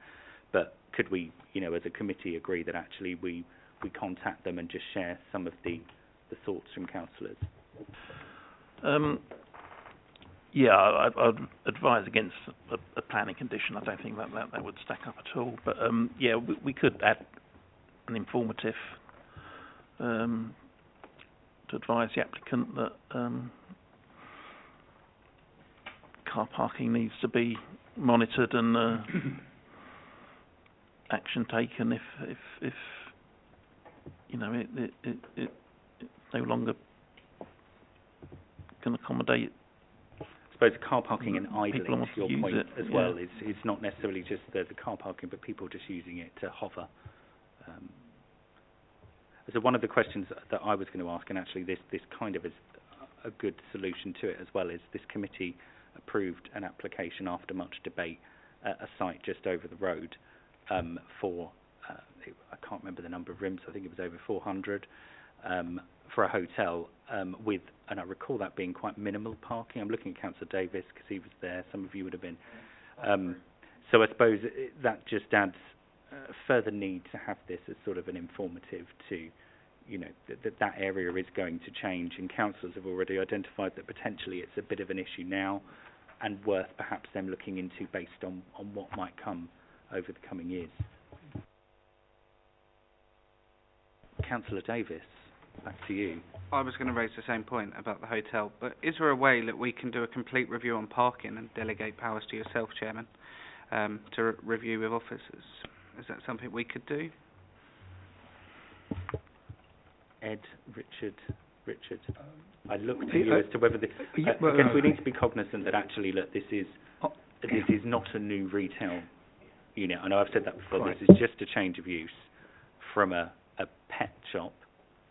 But could we, as a committee, agree that actually we contact them and just share some of the thoughts from councillors? I'd advise against a planning condition. I don't think that would stack up at all. But we could add an informative to advise the applicant that car parking needs to be monitored and action taken if it no longer can accommodate. I suppose car parking and idling, to your point as well, is not necessarily just the car parking, but people just using it to hover. So one of the questions that I was going to ask, and actually this kind of is a good solution to it as well, is this committee approved an application after much debate at a site just over the road for, I can't remember the number of rooms, I think it was over 400, for a hotel and I recall that being quite minimal parking. I'm looking at Councillor Davis because he was there, some of you would have been. So I suppose that just adds further need to have this as sort of an informative to, that area is going to change, and councillors have already identified that potentially it's a bit of an issue now and worth perhaps them looking into based on what might come over the coming years. Councillor Davis, back to you. I was going to raise the same point about the hotel, but is there a way that we can do a complete review on parking and delegate powers to yourself, Chairman, to review with officers? Is that something we could do? Ed, Richard. I look to you as to whether this. I guess we need to be cognizant that actually, look, this is not a new retail unit. I know I've said that before. Right. This is just a change of use from a pet shop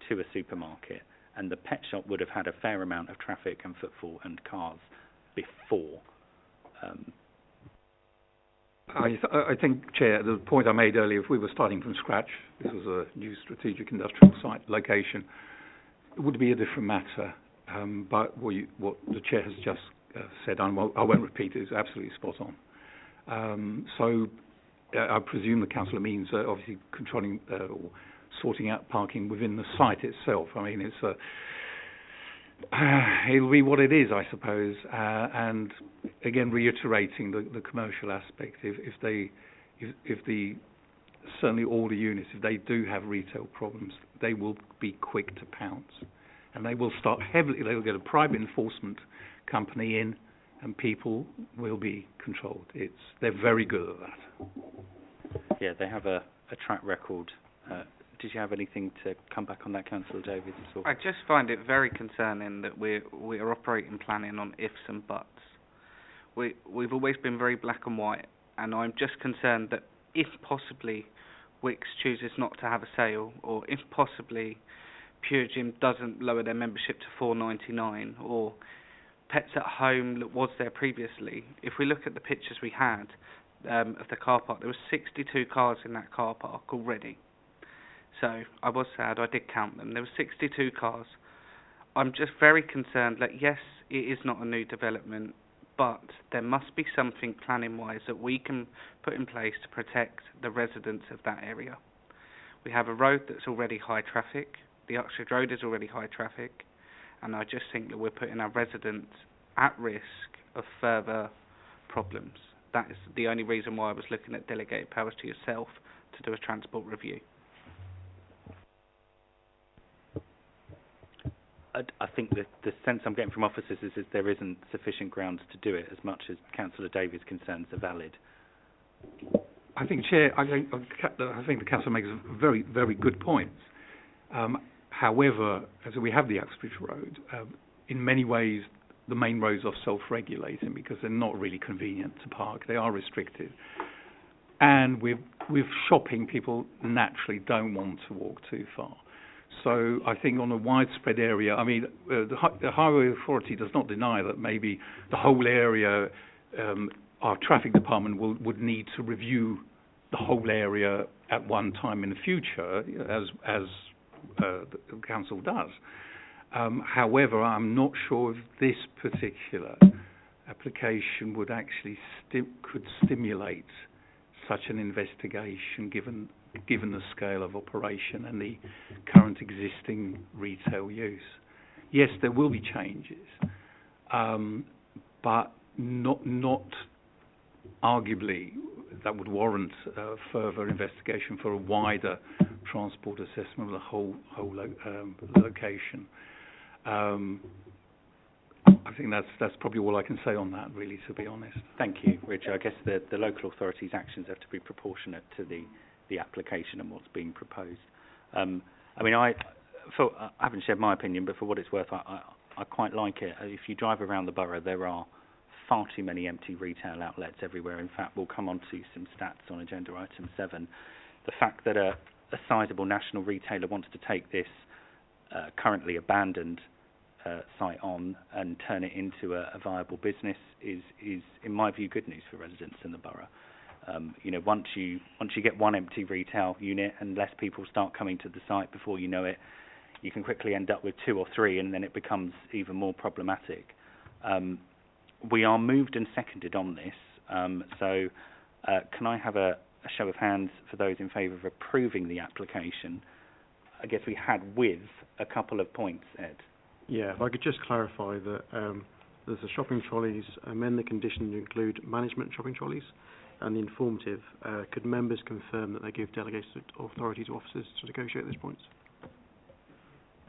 to a supermarket, and the pet shop would have had a fair amount of traffic and footfall and cars before. I think, Chair, the point I made earlier, if we were starting from scratch, this was a new strategic industrial site location, it would be a different matter. But what the Chair has just said, I won't repeat it, is absolutely spot on. So I presume the Councillor means obviously controlling or sorting out parking within the site itself. I mean, it's it'll be what it is, I suppose. And again, reiterating the commercial aspect, certainly all the units, if they do have retail problems, they will be quick to pounce, and they will start heavily. They will get a private enforcement company in, and people will be controlled. They're very good at that. Yeah, they have a track record. Did you have anything to come back on that, Councillor Davies? I just find it very concerning that we are operating planning on ifs and buts. We've always been very black and white, and I'm just concerned that if possibly Wicks chooses not to have a sale, or if possibly Pure Gym doesn't lower their membership to $4.99, or Pets at Home that was there previously, if we look at the pictures we had of the car park, there were 62 cars in that car park already. So I was sad, I did count them. There were 62 cars. I'm just very concerned that, yes, it is not a new development, but there must be something planning-wise that we can put in place to protect the residents of that area. We have a road that's already high traffic. The Oxford Road is already high traffic. And I just think that we're putting our residents at risk of further problems. That is the only reason why I was looking at delegated powers to yourself to do a transport review. I think that the sense I'm getting from officers is there isn't sufficient grounds to do it, as much as Councillor Davies' concerns are valid. I think, Chair, I think the Councillor makes very, very good points. However, as we have the Uxbridge Road, in many ways the main roads are self-regulating because they're not really convenient to park. They are restricted. And with shopping, people naturally don't want to walk too far. So I think on a widespread area, I mean, the Highway Authority does not deny that maybe the whole area, our traffic department would need to review the whole area at one time in the future, as the council does. However, I'm not sure if this particular application would actually could stimulate such an investigation, given the scale of operation and the current existing retail use. Yes, there will be changes, but not arguably that would warrant further investigation for a wider transport assessment of the whole location. I think that's probably all I can say on that, really, to be honest. Thank you, Richard. I guess the local authorities' actions have to be proportionate to the application and what's being proposed. I mean, I haven't shared my opinion, but for what it's worth, I quite like it. If you drive around the borough, there are far too many empty retail outlets everywhere. In fact, we'll come on to some stats on agenda item 7. The fact that a sizable national retailer wants to take this currently abandoned site on and turn it into a viable business is, in my view, good news for residents in the borough. Once you get one empty retail unit and less people start coming to the site, before you know it, you can quickly end up with 2 or 3, and then it becomes even more problematic. We are moved and seconded on this, so can I have a show of hands for those in favour of approving the application? I guess we had with a couple of points, Ed. Yeah, if I could just clarify that there's the shopping trolleys, amend the condition to include management shopping trolleys, and the informative, could members confirm that they give delegated authority to officers to negotiate those points?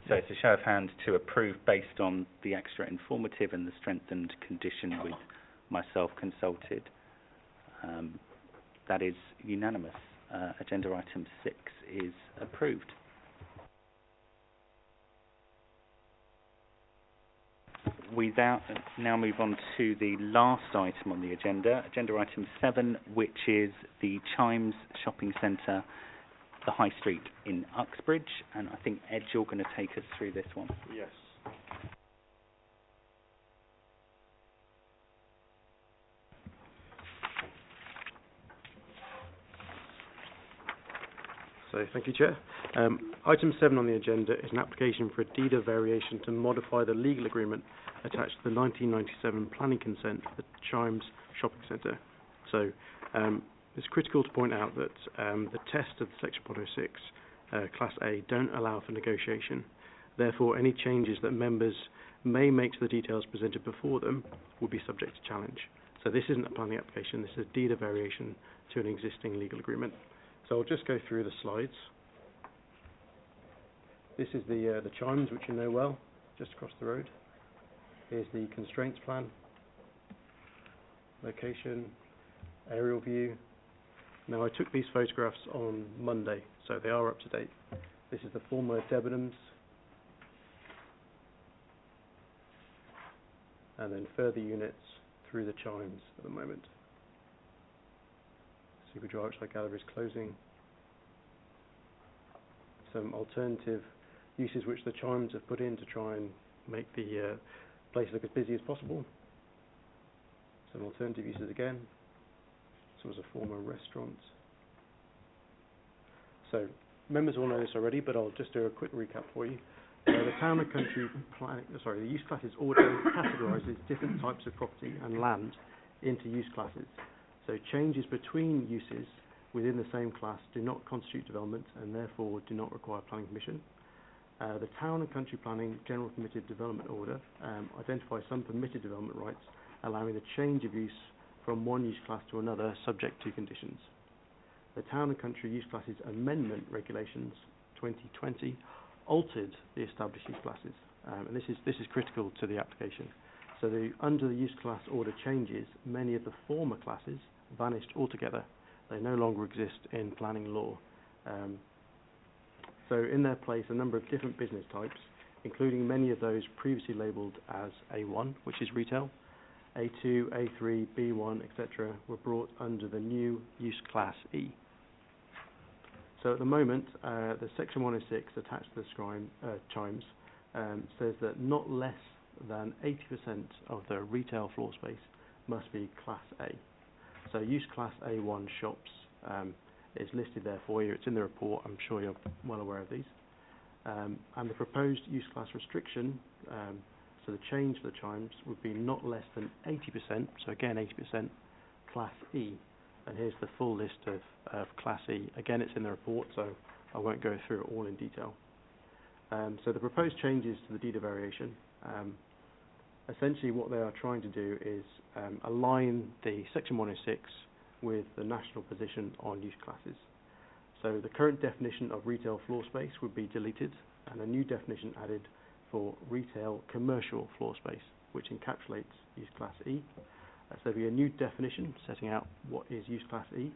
So it's a show of hands to approve based on the extra informative and the strengthened condition with myself consulted. That is unanimous. Agenda item 6 is approved. We now move on to the last item on the agenda item 7, which is the Chimes Shopping Centre, the High Street in Uxbridge. And I think, Ed, you're going to take us through this one. Yes. So, thank you, Chair. Item 7 on the agenda is an application for a deed of variation to modify the legal agreement attached to the 1997 planning consent for the Chimes Shopping Centre. So, it's critical to point out that the test of Section 106, Class A, don't allow for negotiation. Therefore, any changes that members may make to the details presented before them will be subject to challenge. So this isn't a planning application, this is a deed of variation to an existing legal agreement. So I'll just go through the slides. This is the Chimes, which you know well, just across the road. Here's the constraints plan, location, aerial view. Now I took these photographs on Monday, so they are up to date. This is the former Debenhams, and then further units through the Chimes at the moment. Superdry, which I gather is closing. Some alternative uses which the Chimes have put in to try and make the place look as busy as possible. Some alternative uses again. This was a former restaurant. So members will know this already, but I'll just do a quick recap for you. The town and country planning, the use classes order categorises different types of property and land into use classes. So changes between uses within the same class do not constitute development and therefore do not require planning permission. The Town and Country Planning General Permitted Development Order identifies some permitted development rights, allowing the change of use from one use class to another subject to conditions. The Town and Country Use Classes Amendment Regulations 2020 altered the established use classes, and this is critical to the application. So under the use class order changes, many of the former classes vanished altogether. They no longer exist in planning law. So in their place, a number of different business types, including many of those previously labelled as A1, which is retail, A2, A3, B1, etc., were brought under the new use class E. So at the moment, the Section 106 attached to the Chimes says that not less than 80% of the retail floor space must be Class A. So use Class A1 shops is listed there for you. It's in the report. I'm sure you're well aware of these. And the proposed use class restriction, so the change for the Chimes would be not less than 80%, so again 80%, Class E. And here's the full list of Class E. Again, it's in the report, so I won't go through it all in detail. So the proposed changes to the deed of variation, essentially what they are trying to do is align the Section 106 with the national position on use classes. So the current definition of retail floor space would be deleted and a new definition added for retail commercial floor space, which encapsulates use class E. So there'll be a new definition setting out what is use class E.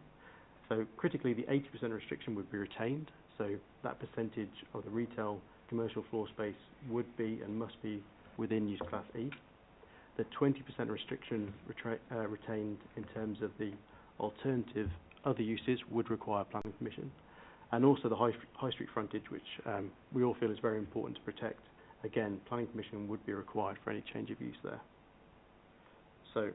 So critically, the 80% restriction would be retained, so that percentage of the retail commercial floor space would be and must be within use class E. The 20% restriction retained in terms of the alternative other uses would require planning permission, and also the high street frontage, which we all feel is very important to protect. Again, planning permission would be required for any change of use there. So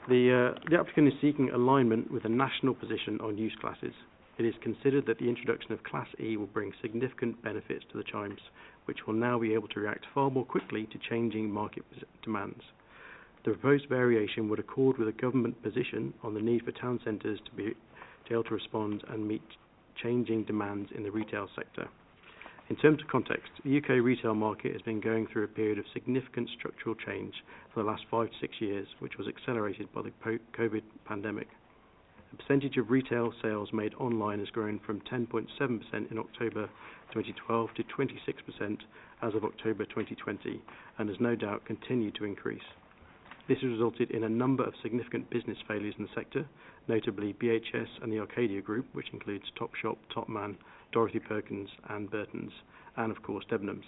the applicant is seeking alignment with a national position on use classes. It is considered that the introduction of Class E will bring significant benefits to the Chimes, which will now be able to react far more quickly to changing market demands. The proposed variation would accord with a government position on the need for town centres to be able to respond and meet changing demands in the retail sector. In terms of context, the UK retail market has been going through a period of significant structural change for the last 5 to 6 years, which was accelerated by the COVID pandemic. The percentage of retail sales made online has grown from 10.7% in October 2012 to 26% as of October 2020, and has no doubt continued to increase. This has resulted in a number of significant business failures in the sector, notably BHS and the Arcadia Group, which includes Topshop, Topman, Dorothy Perkins and Burton's, and of course Debenhams.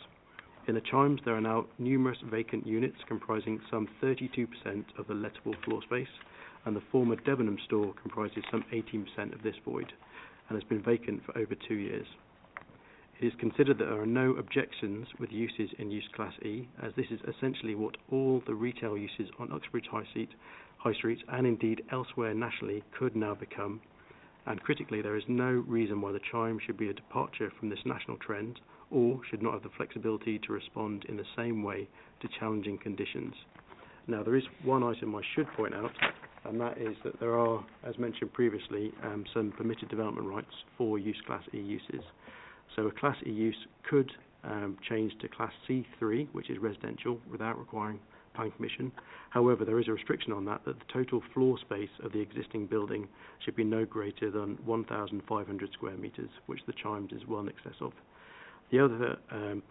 In the Chimes, there are now numerous vacant units comprising some 32% of the lettable floor space, and the former Debenham store comprises some 18% of this void, and has been vacant for over 2 years. It is considered that there are no objections with uses in use class E, as this is essentially what all the retail uses on Uxbridge High Street and indeed elsewhere nationally could now become, and critically there is no reason why the Chime should be a departure from this national trend or should not have the flexibility to respond in the same way to challenging conditions. Now, there is one item I should point out, and that is that there are, as mentioned previously, some permitted development rights for use class E uses. So a class E use could change to class C3, which is residential, without requiring planning permission. However, there is a restriction on that the total floor space of the existing building should be no greater than 1,500 square metres, which the Chimes is well in excess of. The other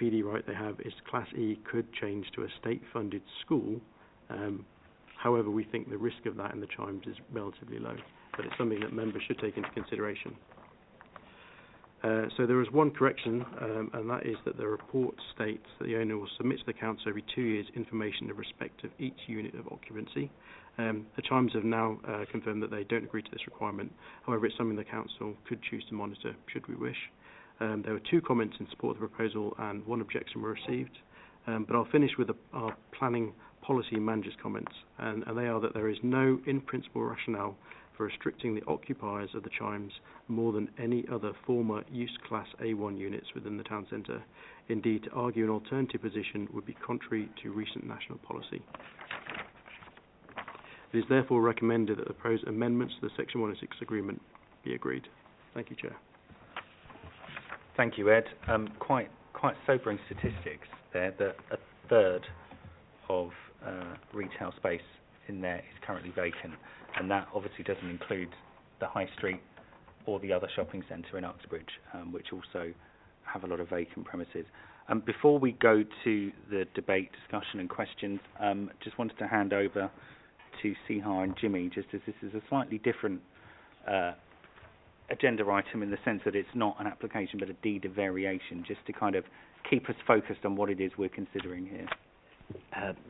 PD right they have is Class E could change to a state-funded school. However, we think the risk of that in the Chimes is relatively low, but it's something that members should take into consideration. So there is one correction, and that is that the report states that the owner will submit to the council every 2 years information in respect of each unit of occupancy. The Chimes have now confirmed that they don't agree to this requirement. However, it's something the council could choose to monitor should we wish. There were 2 comments in support of the proposal and 1 objection were received. But I'll finish with our planning policy manager's comments, and they are that there is no in-principle rationale for restricting the occupiers of the Chimes more than any other former use class A1 units within the town centre. Indeed, to argue an alternative position would be contrary to recent national policy. It is therefore recommended that the proposed amendments to the Section 106 agreement be agreed. Thank you, Chair. Thank you, Ed. Quite sobering statistics there, that a third of retail space in there is currently vacant, and that obviously doesn't include the High Street or the other shopping centre in Uxbridge, which also have a lot of vacant premises. Before we go to the debate, discussion and questions, just wanted to hand over to Sihar and Jimmy, just as this is a slightly different agenda item in the sense that it's not an application but a deed of variation, just to kind of keep us focused on what it is we're considering here.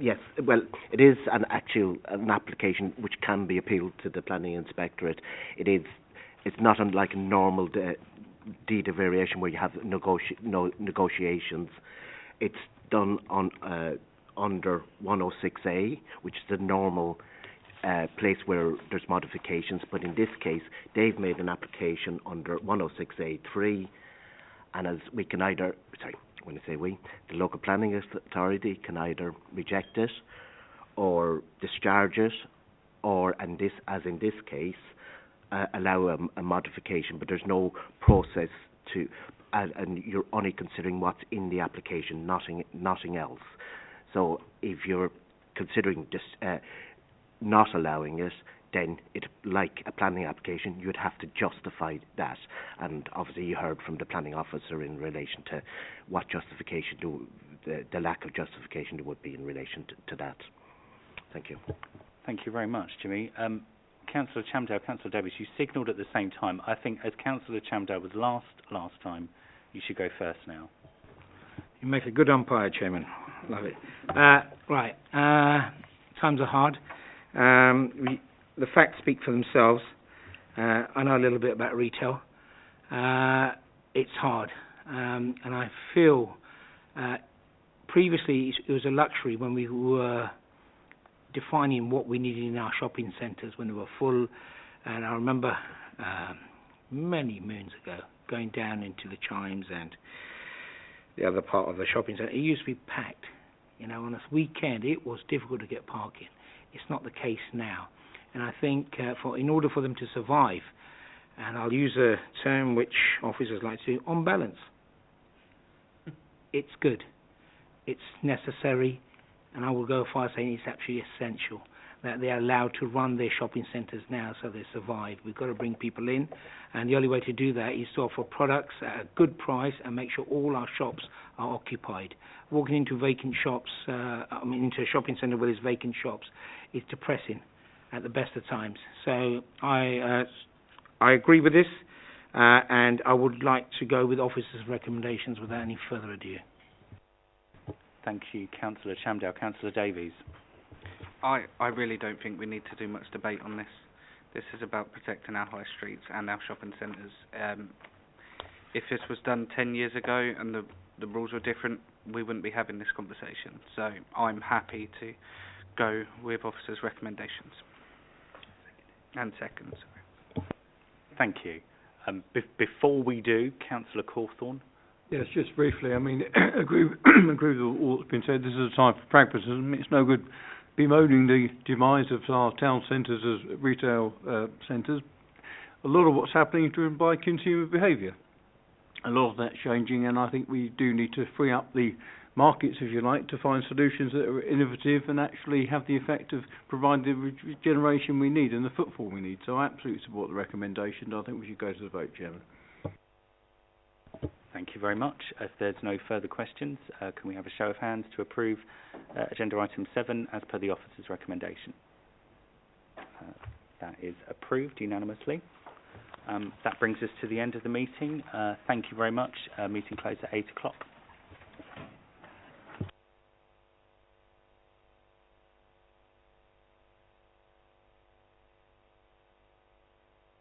Yes, well, it is an application which can be appealed to the planning inspectorate. It's not unlike a normal deed of variation where you have negotiations. It's done on under 106A, which is the normal place where there's modifications, but in this case they've made an application under 106A3, and as we can either, when I say we, the local planning authority can either reject it or discharge it, or, and this, as in this case, allow a modification, but there's no process to, and you're only considering what's in the application, nothing else. So if you're considering not allowing it, then it's like a planning application. You'd have to justify that, and obviously you heard from the planning officer in relation to what justification, the lack of justification there would be in relation to that. Thank you. Thank you very much, Jimmy. Councillor Chamdale, Councillor Davis, you signalled at the same time. I think as Councillor Chamdale was last time, you should go first now. You make a good umpire, Chairman. Love it. Right. Times are hard. The facts speak for themselves. I know a little bit about retail. It's hard. And I feel previously it was a luxury when we were defining what we needed in our shopping centres when they were full. And I remember many moons ago going down into the Chimes and the other part of the shopping centre. It used to be packed. You know, on a weekend it was difficult to get parking. It's not the case now. And I think in order for them to survive, and I'll use a term which officers like to do, on balance, it's good, it's necessary, and I will go as far as saying it's actually essential that they are allowed to run their shopping centres now so they survive. We've got to bring people in, and the only way to do that is to offer products at a good price and make sure all our shops are occupied. Walking into vacant shops, into a shopping centre where there's vacant shops, is depressing at the best of times. So I agree with this, and I would like to go with officers' recommendations without any further ado. Thank you, Councillor Shamdale. Councillor Davies. I really don't think we need to do much debate on this. This is about protecting our high streets and our shopping centres. If this was done 10 years ago and the rules were different, we wouldn't be having this conversation. So I'm happy to go with officers' recommendations. And second, sorry. Thank you. Before we do, Councillor Cawthorne. Yes, just briefly, I mean, agree with all that's been said. This is a time for pragmatism. It's no good bemoaning the demise of our town centres as retail centres. A lot of what's happening is driven by consumer behaviour. A lot of that's changing, and I think we do need to free up the markets, if you like, to find solutions that are innovative and actually have the effect of providing the regeneration we need and the footfall we need. So I absolutely support the recommendation. I think we should go to the vote, Chairman. Thank you very much. If there's no further questions, can we have a show of hands to approve agenda item 7 as per the officer's recommendation? That is approved unanimously. That brings us to the end of the meeting. Thank you very much. Meeting closed at 8 o'clock.